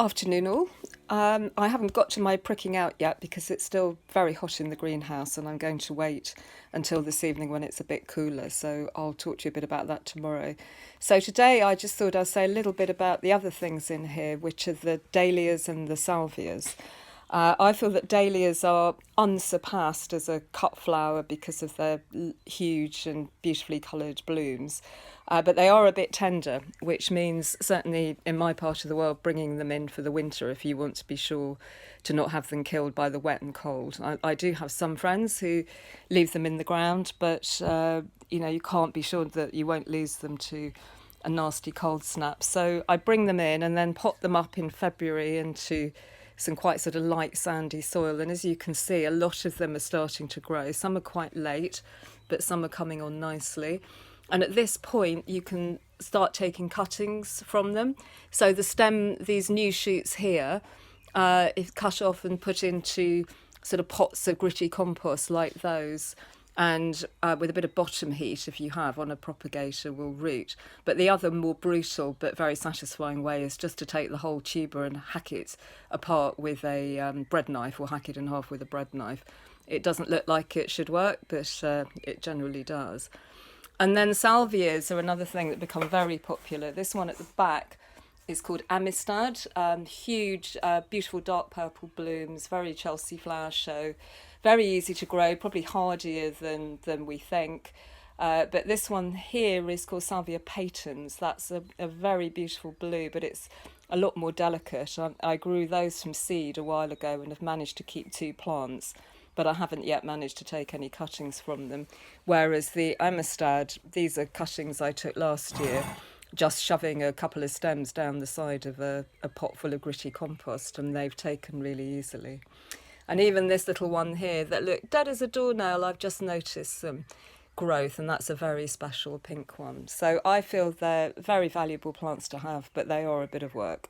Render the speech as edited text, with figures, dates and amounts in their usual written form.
Afternoon all. I haven't got to my pricking out yet because it's still very hot in the greenhouse and I'm going to wait until this evening when it's a bit cooler. So I'll talk to you a bit about that tomorrow. So today I just thought I'd say a little bit about the other things in here, which are the dahlias and the salvias. I feel that dahlias are unsurpassed as a cut flower because of their huge and beautifully coloured blooms. But they are a bit tender, which means certainly in my part of the world, bringing them in for the winter if you want to be sure to not have them killed by the wet and cold. I do have some friends who leave them in the ground, but you can't be sure that you won't lose them to a nasty cold snap. So I bring them in and then pot them up in February into some quite sort of light sandy soil, and as you can see, a lot of them are starting to grow. Some are quite late, but some are coming on nicely. And at this point you can start taking cuttings from them. So the stem, these new shoots here, is cut off and put into sort of pots of gritty compost like those, and with a bit of bottom heat, if you have, on a propagator, will root. But the other more brutal but very satisfying way is just to take the whole tuber and hack it apart with a bread knife, or hack it in half with a bread knife. It doesn't look like it should work, but it generally does. And then salvias are another thing that become very popular. This one at the back is called Amistad. Huge, beautiful dark purple blooms, very Chelsea flower show. Very easy to grow, probably hardier than we think. But this one here is called Salvia patens. That's a very beautiful blue, but it's a lot more delicate. I grew those from seed a while ago and have managed to keep 2 plants, but I haven't yet managed to take any cuttings from them. Whereas the Amistad, these are cuttings I took last year, just shoving a couple of stems down the side of a pot full of gritty compost, and they've taken really easily. And even this little one here that looked dead as a doornail, I've just noticed some growth, and that's a very special pink one. So I feel they're very valuable plants to have, but they are a bit of work.